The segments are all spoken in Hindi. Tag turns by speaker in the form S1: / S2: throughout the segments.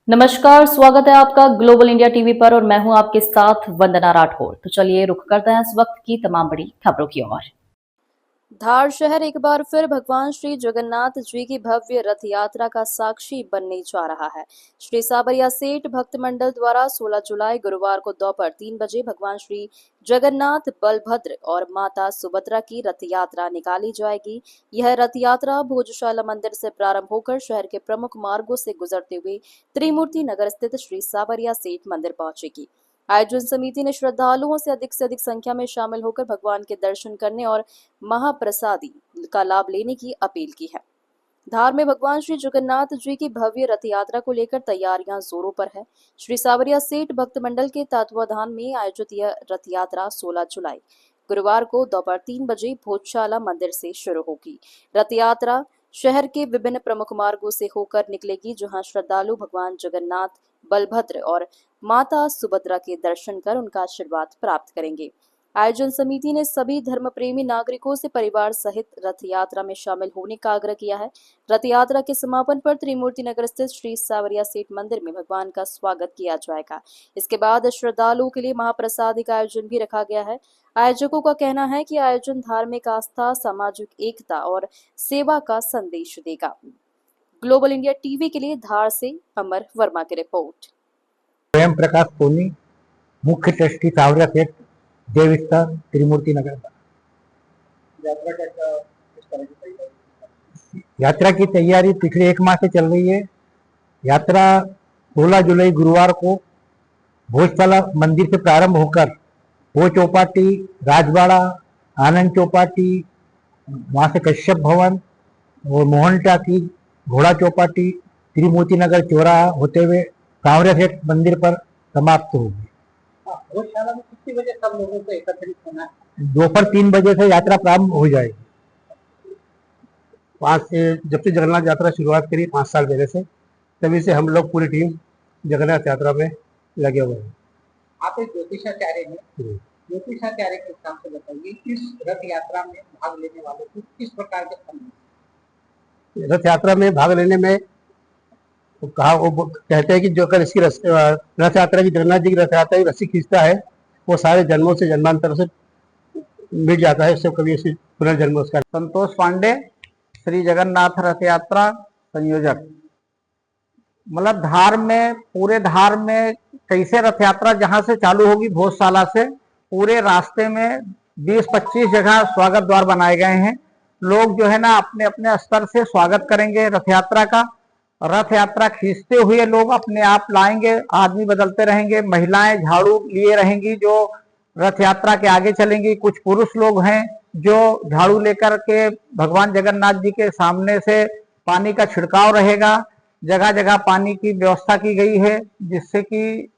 S1: नमस्कार, स्वागत है आपका ग्लोबल इंडिया टीवी पर और मैं हूं आपके साथ वंदना राठौर। तो चलिए रुख करते हैं इस वक्त की तमाम बड़ी खबरों की ओर। धार शहर एक बार फिर भगवान श्री जगन्नाथ जी की भव्य रथ यात्रा का साक्षी बनने जा रहा है। श्री साबरिया सेठ भक्त मंडल द्वारा 16 जुलाई गुरुवार को दोपहर 3 बजे भगवान श्री जगन्नाथ, बलभद्र और माता सुभद्रा की रथ यात्रा निकाली जाएगी। यह रथ यात्रा भोजशाला मंदिर से प्रारंभ होकर शहर के प्रमुख मार्गों से गुजरते हुए त्रिमूर्ति नगर स्थित श्री साबरिया सेठ मंदिर पहुंचेगी। आयोजन समिति ने श्रद्धालुओं से अधिक संख्या में शामिल होकर भगवान के दर्शन करने और महाप्रसादी का लाभ लेने की अपील की है। धार में भगवान श्री जगन्नाथ जी की भव्य रथ यात्रा को लेकर तैयारियां जोरों पर है। श्री सावरिया सेठ भक्त मंडल के तत्वाधान में आयोजित यह रथ यात्रा 16 जुलाई गुरुवार को दोपहर 3 बजे भोजशाला मंदिर से शुरू होगी। रथ यात्रा शहर के विभिन्न प्रमुख मार्गों से होकर निकलेगी, जहां श्रद्धालु भगवान जगन्नाथ, बलभद्र और माता सुभद्रा के दर्शन कर उनका आशीर्वाद प्राप्त करेंगे। आयोजन समिति ने सभी धर्म प्रेमी नागरिकों से परिवार सहित रथ यात्रा में शामिल होने का आग्रह किया है। रथ यात्रा के समापन पर त्रिमूर्ति नगर स्थित श्री सावरिया सेठ मंदिर में भगवान का स्वागत किया जाएगा। इसके बाद श्रद्धालुओं के लिए महाप्रसाद का आयोजन भी रखा गया है। आयोजकों का कहना है कि आयोजन धार्मिक आस्था, सामाजिक एकता और सेवा का संदेश देगा। ग्लोबल इंडिया टीवी के लिए धार से अमर वर्मा की रिपोर्ट।
S2: स्वयं प्रकाश सोनी, मुख्य ट्रस्टी सावरिया सेठ देव विस्तार, त्रिमूर्ति नगर। यात्रा की तैयारी पिछले 1 माह से चल रही है। यात्रा 16 जुलाई गुरुवार को भोजशाला मंदिर से प्रारंभ होकर भोज चौपाटी, राजवाड़ा, आनंद चौपाटी, वहां से कश्यप भवन और मोहन टाकी, घोड़ा चौपाटी, त्रिमूर्ति नगर चौराहा होते हुए सावरिया सेठ मंदिर पर समाप्त होगी।
S3: भोजशाला में कितने बजे सब लोगों को एकत्रित होना है?
S2: दोपहर 3 बजे से यात्रा प्रारंभ हो जाएगी।
S4: वहाँ से जब से जगन्नाथ यात्रा शुरुआत करी 5 साल पहले से, तभी से हम लोग पूरी टीम जगन्नाथ यात्रा में लगे हुए हैं।
S3: आप एक ज्योतिषाचार्य हैं, ज्योतिषाचार्य के हिसाब से बताइए, इस रथ यात्रा में भाग लेने वालों को किस प्रकार के फल मिलते हैं?
S4: रथ यात्रा में भाग लेने में वो कहते हैं कि जो कर इसकी रथ यात्रा की, जगन्नाथ जी की रथ यात्रा की रस्सी खींचता है, वो सारे जन्मों से जन्मांतर से मिट जाता है, उससे कभी ऐसी पुनर्जन्म उसका।
S3: संतोष पांडे, श्री जगन्नाथ रथ यात्रा संयोजक। मतलब धार में, पूरे धार में कैसे रथ यात्रा जहां से चालू होगी भोजशाला से, पूरे रास्ते में 20-25 जगह स्वागत द्वार बनाए गए हैं। लोग जो है ना अपने अपने स्तर से स्वागत करेंगे रथ यात्रा का। रथ यात्रा खींचते हुए लोग अपने आप लाएंगे, आदमी बदलते रहेंगे, महिलाएं झाड़ू लिए रहेंगी जो रथ यात्रा के आगे चलेंगी। कुछ पुरुष लोग हैं जो झाड़ू लेकर के भगवान जगन्नाथ जी के सामने से पानी का छिड़काव रहेगा। जगह जगह पानी की व्यवस्था की गई है, जिससे कि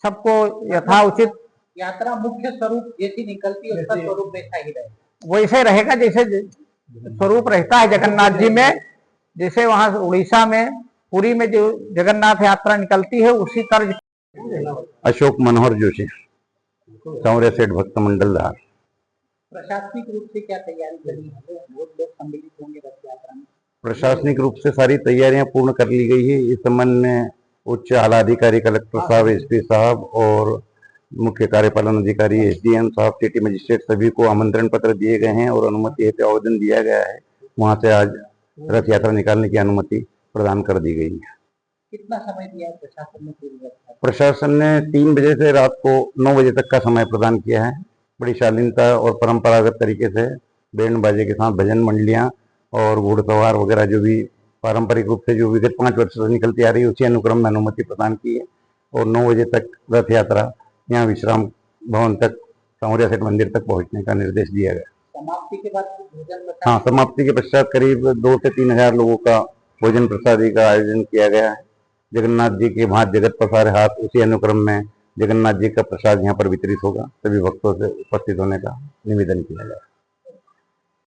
S3: सबको यथाउचित यात्रा मुख्य स्वरूप जैसी निकलती है उसका स्वरूप वैसा ही रहेगा, वैसे रहेगा जैसे स्वरूप रहता है जगन्नाथ जी में। जैसे वहां उड़ीसा में पुरी में जो जगन्नाथ यात्रा निकलती है उसी तर्ज।
S5: अशोक मनोहर जोशी, सावरिया सेठ भक्त मंडल धार।
S3: प्रशासनिक रूप से क्या तैयारी करनी है? बहुत लोग सम्मिलित होंगे रथ यात्रा में।
S5: प्रशासनिक रूप से सारी तैयारियां पूर्ण कर ली गई है। इस संबंध में उच्च आलाधिकारी कलेक्टर साहब, एसपी साहब और मुख्य कार्यपालन अधिकारी एसडीएम साहब, सिटी मजिस्ट्रेट सभी को आमंत्रण पत्र दिए गए हैं और अनुमति हेतु आवेदन दिया गया है। वहां से आज रथ यात्रा निकालने की अनुमति प्रदान कर दी गई है।
S3: कितना समय दिया है प्रशासन ने?
S5: प्रशासन ने 3 बजे से रात को 9 बजे तक का समय प्रदान किया है। बड़ी शालीनता और परंपरागत तरीके से बैंड बाजे के साथ भजन मंडलियां और घुड़सवार वगैरह जो भी पारंपरिक रूप से जो विगत 5 वर्ष से निकलती आ रही है, उसी अनुक्रम में अनुमति प्रदान की है और 9 बजे तक रथ यात्रा यहाँ विश्राम भवन तक, सावरिया सेठ मंदिर तक पहुंचने का निर्देश दिया गया।
S3: समाप्ति के बाद भोजन,
S5: हाँ, समाप्ति के पश्चात करीब 2 से 3 हजार लोगों का भोजन प्रसादी का आयोजन किया गया है। जगन्नाथ जी के भांत जगत पसारे हाथ, उसी अनुक्रम में जगन्नाथ जी का प्रसाद यहाँ पर वितरित होगा। सभी भक्तों से उपस्थित होने का निवेदन किया गया।